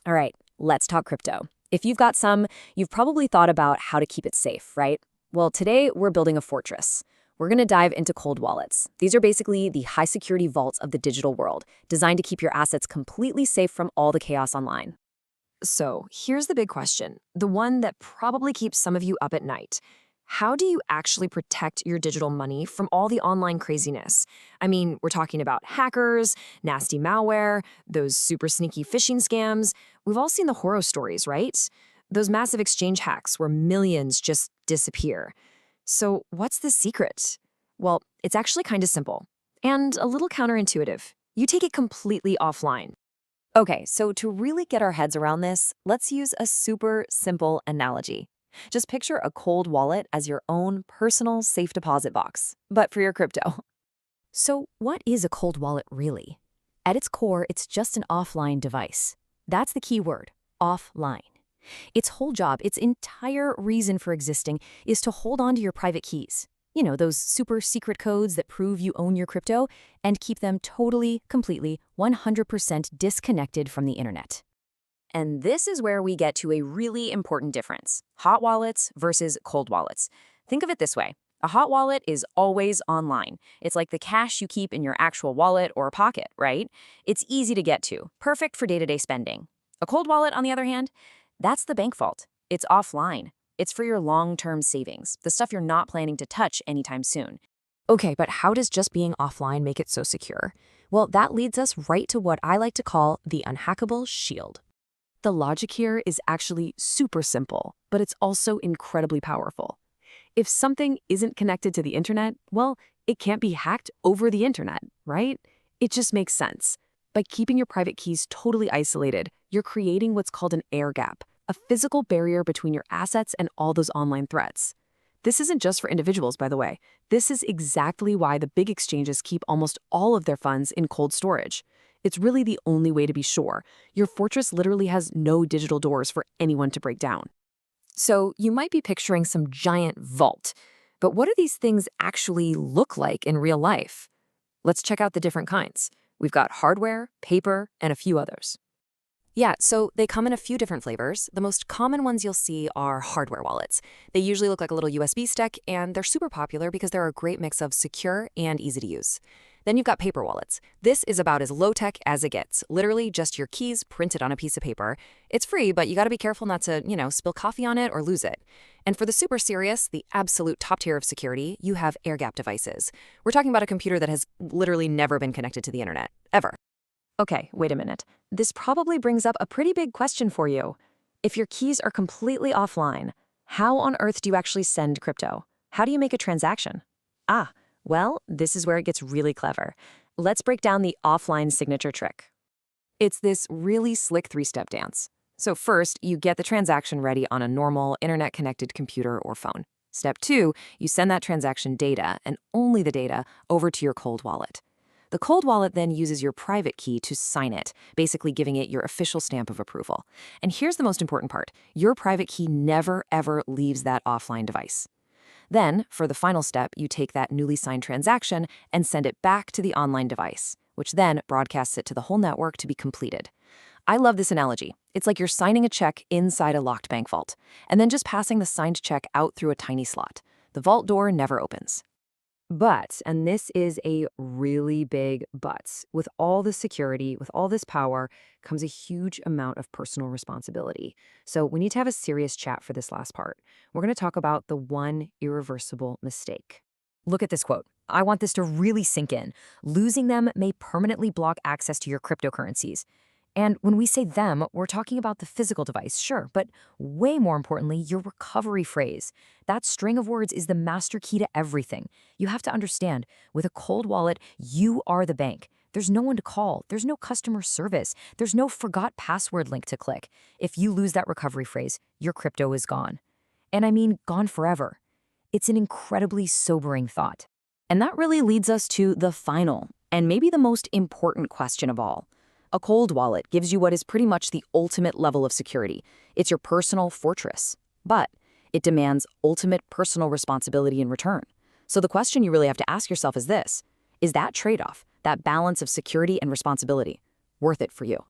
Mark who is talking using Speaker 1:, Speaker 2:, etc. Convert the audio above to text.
Speaker 1: All right, let's talk crypto. If you've got some, you've probably thought about how to keep it safe, right? Well, today we're building a fortress. We're going to dive into cold wallets. These are basically the high security vaults of the digital world, designed to keep your assets completely safe from all the chaos online.
Speaker 2: So here's the big question, the one that probably keeps some of you up at night. How do you actually protect your digital money from all the online craziness? I mean, we're talking about hackers, nasty malware, those super sneaky phishing scams. We've all seen the horror stories, right? Those massive exchange hacks where millions just disappear. So what's the secret? Well, it's actually kind of simple and a little counterintuitive. You take it completely offline.
Speaker 1: Okay, so to really get our heads around this, let's use a super simple analogy. Just picture a cold wallet as your own personal safe deposit box, but for your crypto. So what is a cold wallet really? At its core, it's just an offline device. That's the key word, offline. Its whole job, its entire reason for existing, is to hold on to your private keys. You know, those super secret codes that prove you own your crypto, and keep them totally, completely, 100% disconnected from the internet. And this is where we get to a really important difference: hot wallets versus cold wallets. Think of it this way. A hot wallet is always online. It's like the cash you keep in your actual wallet or pocket, right? It's easy to get to, perfect for day-to-day spending. A cold wallet, on the other hand, that's the bank vault. It's offline. It's for your long-term savings, the stuff you're not planning to touch anytime soon.
Speaker 2: Okay, but how does just being offline make it so secure?
Speaker 1: Well, that leads us right to what I like to call the unhackable shield.
Speaker 2: The logic here is actually super simple, but it's also incredibly powerful. If something isn't connected to the internet, well, it can't be hacked over the internet, right? It just makes sense. By keeping your private keys totally isolated, you're creating what's called an air gap, a physical barrier between your assets and all those online threats. This isn't just for individuals, by the way. This is exactly why the big exchanges keep almost all of their funds in cold storage. It's really the only way to be sure. Your fortress literally has no digital doors for anyone to break down. So you might be picturing some giant vault, but what do these things actually look like in real life? Let's check out the different kinds. We've got hardware, paper, and a few others.
Speaker 1: Yeah, so they come in a few different flavors. The most common ones you'll see are hardware wallets. They usually look like a little USB stick, and they're super popular because they're a great mix of secure and easy to use. Then you've got paper wallets. This is about as low-tech as it gets. Literally just your keys printed on a piece of paper. It's free, but you gotta be careful not to, spill coffee on it or lose it. And for the super serious, the absolute top tier of security, you have air-gap devices. We're talking about a computer that has literally never been connected to the internet, ever. Okay, wait a minute. This probably brings up a pretty big question for you. If your keys are completely offline, how on earth do you actually send crypto? How do you make a transaction? Well, this is where it gets really clever. Let's break down the offline signature trick. It's this really slick three-step dance. So first, you get the transaction ready on a normal internet-connected computer or phone. Step 2, you send that transaction data, and only the data, over to your cold wallet. The cold wallet then uses your private key to sign it, basically giving it your official stamp of approval. And here's the most important part. Your private key never, ever leaves that offline device. Then, for the final step, you take that newly signed transaction and send it back to the online device, which then broadcasts it to the whole network to be completed. I love this analogy. It's like you're signing a check inside a locked bank vault, and then just passing the signed check out through a tiny slot. The vault door never opens. But, and this is a really big but, with all this security, with all this power, comes a huge amount of personal responsibility. So we need to have a serious chat for this last part. We're going to talk about the one irreversible mistake. Look at this quote. I want this to really sink in. Losing them may permanently block access to your cryptocurrencies. And when we say them, we're talking about the physical device, sure, but way more importantly, your recovery phrase. That string of words is the master key to everything. You have to understand, with a cold wallet, you are the bank. There's no one to call. There's no customer service. There's no forgot password link to click. If you lose that recovery phrase, your crypto is gone. And I mean gone forever. It's an incredibly sobering thought. And that really leads us to the final, and maybe the most important question of all. A cold wallet gives you what is pretty much the ultimate level of security. It's your personal fortress. But it demands ultimate personal responsibility in return. So the question you really have to ask yourself is this: is that trade-off, that balance of security and responsibility, worth it for you?